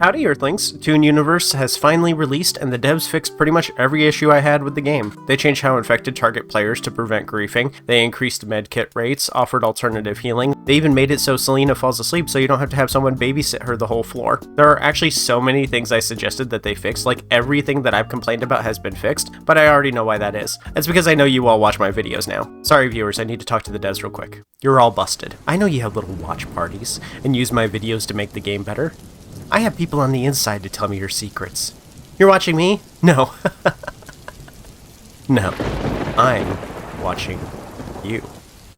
Howdy Earthlings, Toon Universe has finally released and the devs fixed pretty much every issue I had with the game. They changed how infected target players to prevent griefing, they increased medkit rates, offered alternative healing, they even made it so Selena falls asleep so you don't have to have someone babysit her the whole floor. There are actually so many things I suggested that they fixed, like everything that I've complained about has been fixed, but I already know why that is. It's because I know you all watch my videos now. Sorry viewers, I need to talk to the devs real quick. You're all busted. I know you have little watch parties and use my videos to make the game better. I have people on the inside to tell me your secrets. You're watching me? No. No. I'm watching you.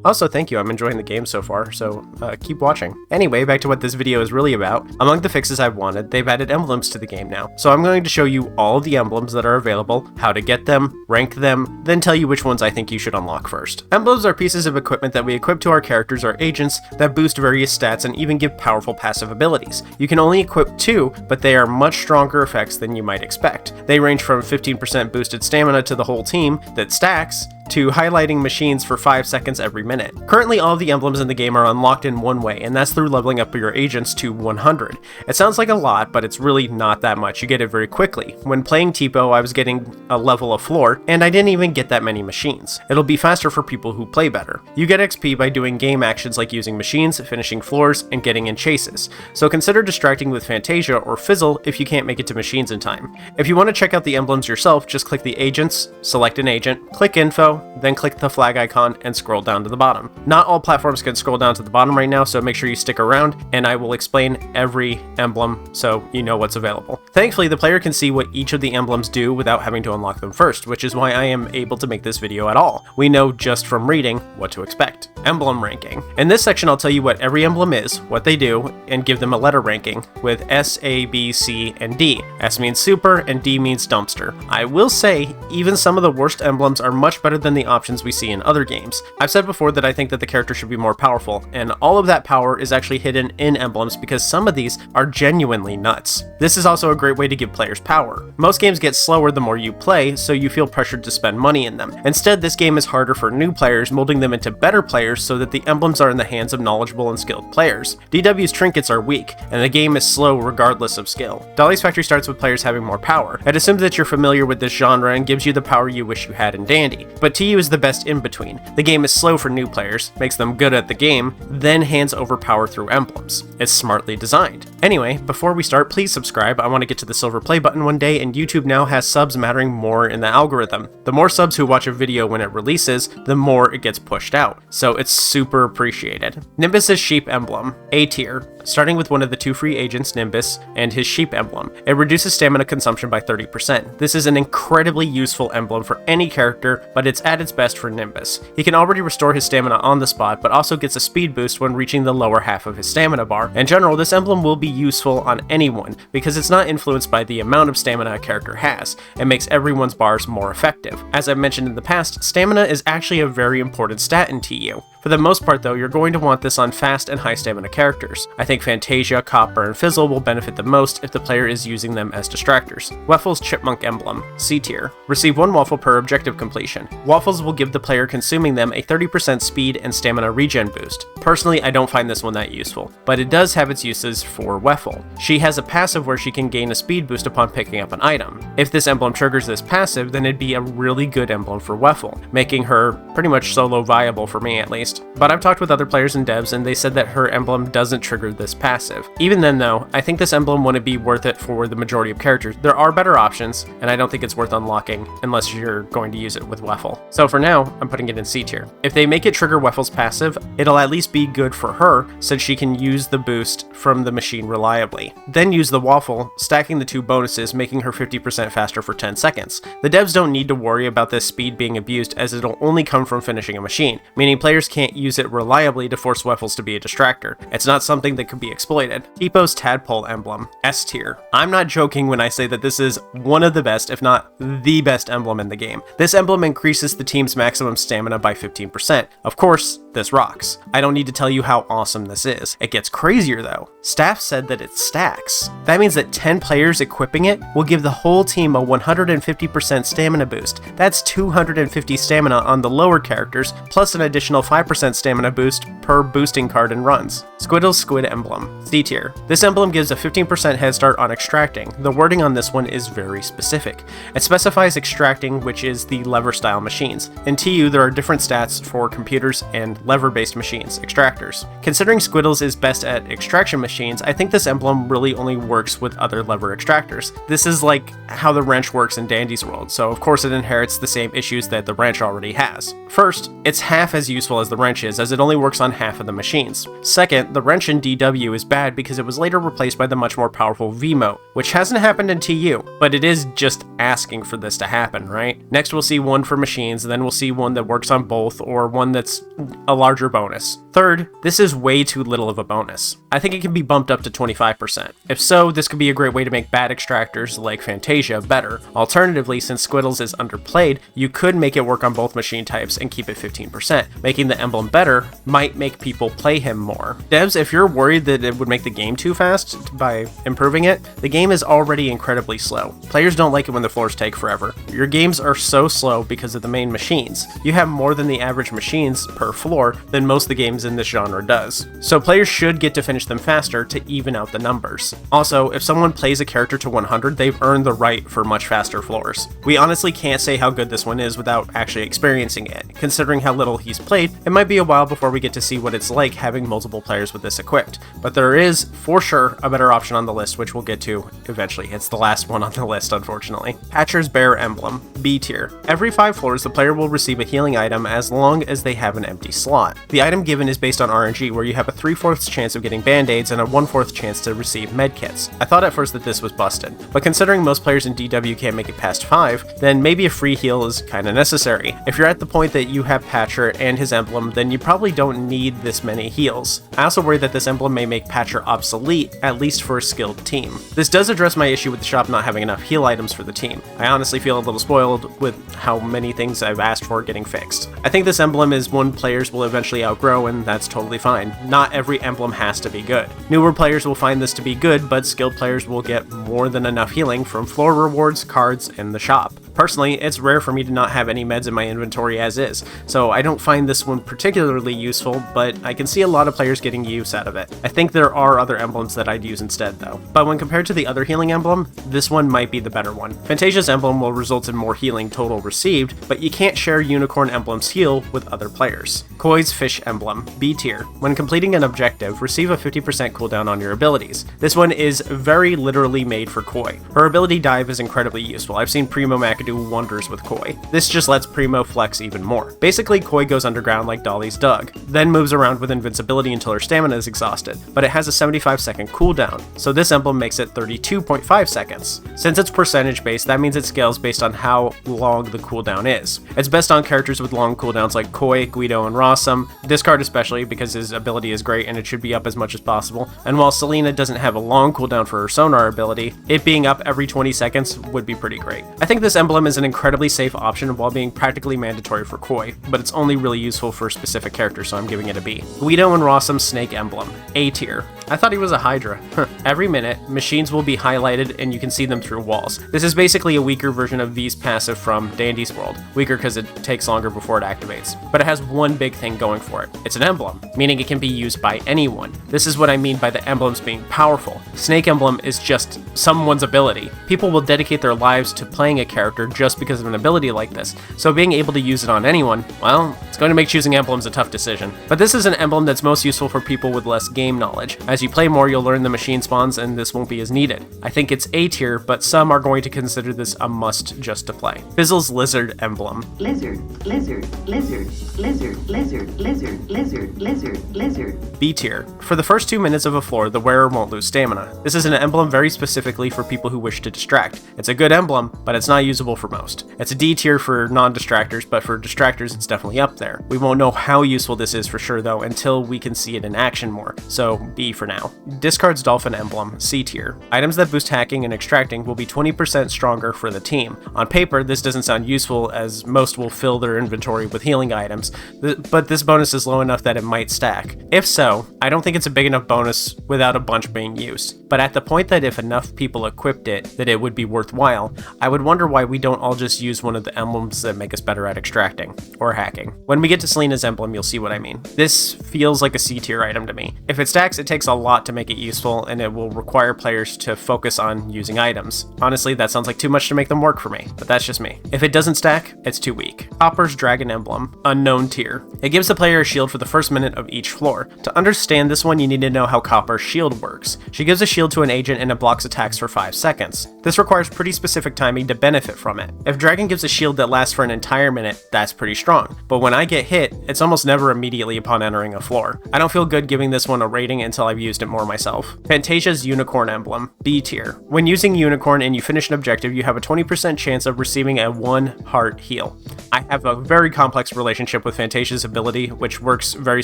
Also, thank you, I'm enjoying the game so far, so keep watching. Anyway, back to what this video is really about. Among the fixes I've wanted, they've added emblems to the game now. So I'm going to show you all the emblems that are available, how to get them, rank them, then tell you which ones I think you should unlock first. Emblems are pieces of equipment that we equip to our characters or agents that boost various stats and even give powerful passive abilities. You can only equip 2, but they are much stronger effects than you might expect. They range from 15% boosted stamina to the whole team that stacks, to highlighting machines for 5 seconds every minute. Currently, all of the emblems in the game are unlocked in one way, and that's through leveling up your agents to 100. It sounds like a lot, but it's really not that much. You get it very quickly. When playing Tipo, I was getting a level of floor, and I didn't even get that many machines. It'll be faster for people who play better. You get XP by doing game actions like using machines, finishing floors, and getting in chases. So consider distracting with Fantasia or Fizzle if you can't make it to machines in time. If you want to check out the emblems yourself, just click the agents, select an agent, click info, then click the flag icon and scroll down to the bottom. Not all platforms can scroll down to the bottom right now, so make sure you stick around and I will explain every emblem so you know what's available. Thankfully, the player can see what each of the emblems do without having to unlock them first, which is why I am able to make this video at all. We know just from reading what to expect. Emblem ranking. In this section, I'll tell you what every emblem is, what they do, and give them a letter ranking with S, A, B, C, and D. S means super and D means dumpster. I will say, even some of the worst emblems are much better than the options we see in other games. I've said before that I think that the character should be more powerful, and all of that power is actually hidden in emblems because some of these are genuinely nuts. This is also a great way to give players power. Most games get slower the more you play, so you feel pressured to spend money in them. Instead, this game is harder for new players, molding them into better players so that the emblems are in the hands of knowledgeable and skilled players. DW's trinkets are weak, and the game is slow regardless of skill. Dolly's Factory starts with players having more power. It assumes that you're familiar with this genre and gives you the power you wish you had in Dandy, but TU is the best in between. The game is slow for new players, makes them good at the game, then hands over power through emblems. It's smartly designed. Anyway, before we start, please subscribe. I want to get to the silver play button one day, and YouTube now has subs mattering more in the algorithm. The more subs who watch a video when it releases, the more it gets pushed out. So it's super appreciated. Nimbus's sheep emblem, A tier. Starting with one of the 2 free agents, Nimbus, and his sheep emblem. It reduces stamina consumption by 30%. This is an incredibly useful emblem for any character, but it's at its best for Nimbus. He can already restore his stamina on the spot, but also gets a speed boost when reaching the lower half of his stamina bar. In general, this emblem will be useful on anyone, because it's not influenced by the amount of stamina a character has. It makes everyone's bars more effective. As I've mentioned in the past, stamina is actually a very important stat in TU. For the most part though, you're going to want this on fast and high stamina characters. I think Fantasia, Copper, and Fizzle will benefit the most if the player is using them as distractors. Waffles chipmunk emblem, C tier. Receive 1 waffle per objective completion. Waffles will give the player consuming them a 30% speed and stamina regen boost. Personally, I don't find this one that useful, but it does have its uses for Waffle. She has a passive where she can gain a speed boost upon picking up an item. If this emblem triggers this passive, then it'd be a really good emblem for Waffle, making her pretty much solo viable for me at least. But I've talked with other players and devs and they said that her emblem doesn't trigger this passive. Even then though, I think this emblem wouldn't be worth it for the majority of characters. There are better options, and I don't think it's worth unlocking unless you're going to use it with Waffle. So for now, I'm putting it in C tier. If they make it trigger Waffle's passive, it'll at least be good for her since she can use the boost from the machine reliably. Then use the Waffle, stacking the 2 bonuses, making her 50% faster for 10 seconds. The devs don't need to worry about this speed being abused as it'll only come from finishing a machine, meaning players can't use it reliably to force Waffles to be a distractor. It's not something that could be exploited. Tipo's Tadpole emblem, S tier. I'm not joking when I say that this is one of the best, if not the best emblem in the game. This emblem increases the team's maximum stamina by 15%. Of course, this rocks. I don't need to tell you how awesome this is. It gets crazier though. Staff said that it stacks. That means that 10 players equipping it will give the whole team a 150% stamina boost. That's 250 stamina on the lower characters, plus an additional 5% 25% stamina boost per boosting card and runs. Squiddle's Squid Emblem, C tier. This emblem gives a 15% head start on extracting. The wording on this one is very specific. It specifies extracting, which is the lever style machines. In TU, there are different stats for computers and lever-based machines, extractors. Considering Squiddle's is best at extraction machines, I think this emblem really only works with other lever extractors. This is like how the wrench works in Dandy's world, so of course it inherits the same issues that the wrench already has. First, it's half as useful as the wrench is, as it only works on half of the machines. Second, the wrench in DW is bad because it was later replaced by the much more powerful V-Mote, which hasn't happened in TU, but it is just asking for this to happen, right? Next we'll see one for machines, then we'll see one that works on both, or one that's a larger bonus. Third, this is way too little of a bonus. I think it can be bumped up to 25%. If so, this could be a great way to make bad extractors like Fantasia better. Alternatively, since Squiddle's is underplayed, you could make it work on both machine types and keep it 15%. Making the emblem better might make people play him more. Devs, if you're worried that it would make the game too fast by improving it, the game is already incredibly slow. Players don't like it when the floors take forever. Your games are so slow because of the main machines. You have more than the average machines per floor than most of the games in this genre does. So players should get to finish them faster to even out the numbers. Also, if someone plays a character to 100, they've earned the right for much faster floors. We honestly can't say how good this one is without actually experiencing it. Considering how little he's played, it might be a while before we get to see what it's like having multiple players with this equipped. But there is, for sure, a better option on the list, which we'll get to eventually. It's the last one on the list, unfortunately. Patcher's Bear Emblem, B tier. Every 5 floors, the player will receive a healing item as long as they have an empty slot. The item given is based on RNG, where you have a 3/4 chance of getting band-aids and a 1/4 chance to receive medkits. I thought at first that this was busted, but considering most players in DW can't make it past 5, then maybe a free heal is kinda necessary. If you're at the point that you have Patcher and his emblem, then you probably don't need this many heals. I also worry that this emblem may make Patcher obsolete, at least for a skilled team. This does address my issue with the shop not having enough heal items for the team. I honestly feel a little spoiled with how many things I've asked for getting fixed. I think this emblem is one players will eventually outgrow, and that's totally fine. Not every emblem has to be good. Newer players will find this to be good, but skilled players will get more than enough healing from floor rewards, cards, and the shop. Personally, it's rare for me to not have any meds in my inventory as is, so I don't find this one particularly useful, but I can see a lot of players getting use out of it. I think there are other emblems that I'd use instead though. But when compared to the other healing emblem, this one might be the better one. Fantasia's emblem will result in more healing total received, but you can't share Unicorn Emblem's heal with other players. Koi's Fish Emblem, B tier. When completing an objective, receive a 50% cooldown on your abilities. This one is very literally made for Koi. Her ability dive is incredibly useful. I've seen Primo Mac do wonders with Koi. This just lets Primo flex even more. Basically, Koi goes underground like Dolly's Doug, then moves around with invincibility until her stamina is exhausted, but it has a 75-second cooldown, so this emblem makes it 32.5 seconds. Since it's percentage based, that means it scales based on how long the cooldown is. It's best on characters with long cooldowns like Koi, Guido, and Rossum, this card especially because his ability is great and it should be up as much as possible, and while Selena doesn't have a long cooldown for her sonar ability, it being up every 20 seconds would be pretty great. I think this emblem is an incredibly safe option while being practically mandatory for Koi, but it's only really useful for specific characters, so I'm giving it a B. Guido and Rossum's Snake Emblem, A tier. I thought he was a Hydra. Every minute, machines will be highlighted and you can see them through walls. This is basically a weaker version of V's passive from Dandy's world. Weaker because it takes longer before it activates. But it has one big thing going for it. It's an emblem, meaning it can be used by anyone. This is what I mean by the emblems being powerful. Snake Emblem is just someone's ability. People will dedicate their lives to playing a character just because of an ability like this, so being able to use it on anyone, well, it's going to make choosing emblems a tough decision. But this is an emblem that's most useful for people with less game knowledge. As you play more, you'll learn the machine spawns and this won't be as needed. I think it's A tier, but some are going to consider this a must just to play. Bizzle's Lizard Emblem. Lizard, lizard, lizard, lizard, lizard, lizard, lizard, lizard, lizard. B tier. For the first 2 minutes of a floor, the wearer won't lose stamina. This is an emblem very specifically for people who wish to distract. It's a good emblem, but it's not usable for most. It's a D tier for non-distractors, but for distractors it's definitely up there. We won't know how useful this is for sure though until we can see it in action more, so B for now. Discard's Dolphin Emblem, C tier. Items that boost hacking and extracting will be 20% stronger for the team. On paper, this doesn't sound useful as most will fill their inventory with healing items, but this bonus is low enough that it might stack. If so, I don't think it's a big enough bonus without a bunch being used. But at the point that if enough people equipped it, that it would be worthwhile, I would wonder why we we don't all just use one of the emblems that make us better at extracting or hacking. When we get to Selena's emblem, you'll see what I mean. This feels like a C tier item to me. If it stacks, it takes a lot to make it useful, and it will require players to focus on using items. Honestly, that sounds like too much to make them work for me, but that's just me. If it doesn't stack, it's too weak. Copper's Dragon Emblem, unknown tier. It gives the player a shield for the first minute of each floor. To understand this one, you need to know how Copper's shield works. She gives a shield to an agent and it blocks attacks for 5 seconds. This requires pretty specific timing to benefit from it. If Dragon gives a shield that lasts for an entire minute, that's pretty strong. But when I get hit, it's almost never immediately upon entering a floor. I don't feel good giving this one a rating until I've used it more myself. Fantasia's Unicorn Emblem, B tier. When using Unicorn and you finish an objective, you have a 20% chance of receiving a 1 heart heal. I have a very complex relationship with Fantasia's ability, which works very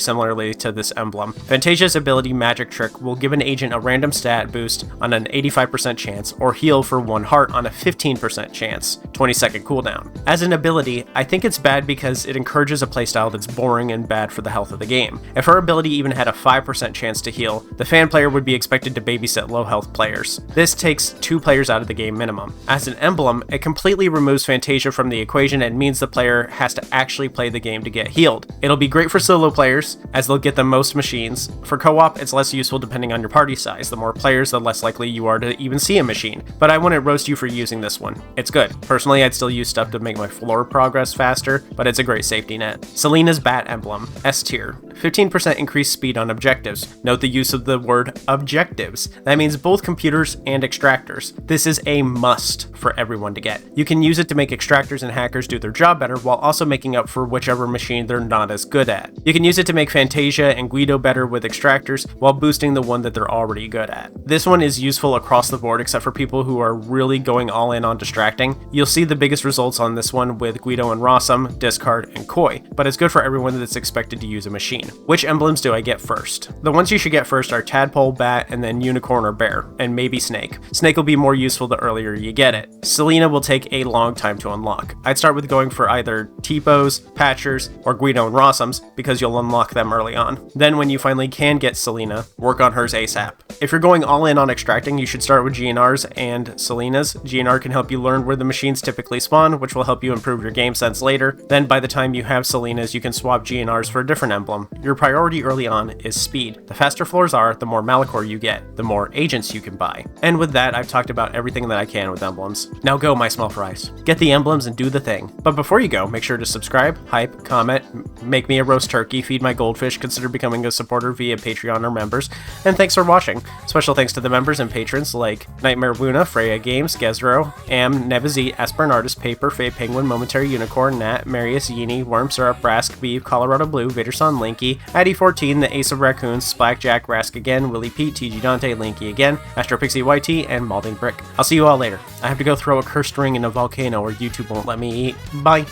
similarly to this emblem. Fantasia's ability Magic Trick will give an agent a random stat boost on an 85% chance, or heal for 1 heart on a 15% chance, 20-second cooldown. As an ability, I think it's bad because it encourages a playstyle that's boring and bad for the health of the game. If her ability even had a 5% chance to heal, the fan player would be expected to babysit low health players. This takes 2 players out of the game minimum. As an emblem, it completely removes Fantasia from the equation and means the player has to actually play the game to get healed. It'll be great for solo players, as they'll get the most machines. For co-op, it's less useful depending on your party size. The more players, the less likely you are to even see a machine. But I wouldn't roast you for using this one. It's good. Personally, I'd still use stuff to make my floor progress faster, but it's a great safety net. Selena's Bat Emblem, S tier. 15% increased speed on objectives. Note the use of the word objectives. That means both computers and extractors. This is a must for everyone to get. You can use it to make extractors and hackers do their job better while also making up for whichever machine they're not as good at. You can use it to make Fantasia and Guido better with extractors while boosting the one that they're already good at. This one is useful across the board except for people who are really going all in on distracting. You'll see the biggest results on this one with Guido and Rossum, Discard, and Koi, but it's good for everyone that's expected to use a machine. Which emblems do I get first? The ones you should get first are Tadpole, Bat, and then Unicorn or Bear, and maybe Snake. Snake will be more useful the earlier you get it. Selena will take a long time to unlock. I'd start with going for either T-Pose, Patchers, or Guido and Rossums because you'll unlock them early on. Then when you finally can get Selena, work on hers ASAP. If you're going all in on extracting, you should start with GNRs and Selena's. GNR can help you learn where the machines typically spawn, which will help you improve your game sense later. Then by the time you have Selena's, you can swap GNRs for a different emblem. Your priority early on is speed. The faster floors are, the more Malachor you get, the more agents you can buy. And with that, I've talked about everything that I can with emblems. Now go, my small fries. Get the emblems and do the thing. But before you go, make sure to subscribe, hype, comment, make me a roast turkey, feed my goldfish, consider becoming a supporter via Patreon or members, and thanks for watching. Special thanks to the members and patrons like Nightmare Luna, Freya Games, Gezro, Am, Nebazit, Aspirin Artist, Paper, Faye Penguin, Momentary Unicorn, Nat, Marius, Yini, Worm Syrup, Rask, Beef, Colorado Blue, Vaderson, Linky, Addy14, The Ace of Raccoons, Blackjack, Rask again, Willie Pete, TG Dante, Linky again, Astropixie YT, and Malding Brick. I'll see you all later. I have to go throw a cursed ring in a volcano or YouTube won't let me eat. Bye!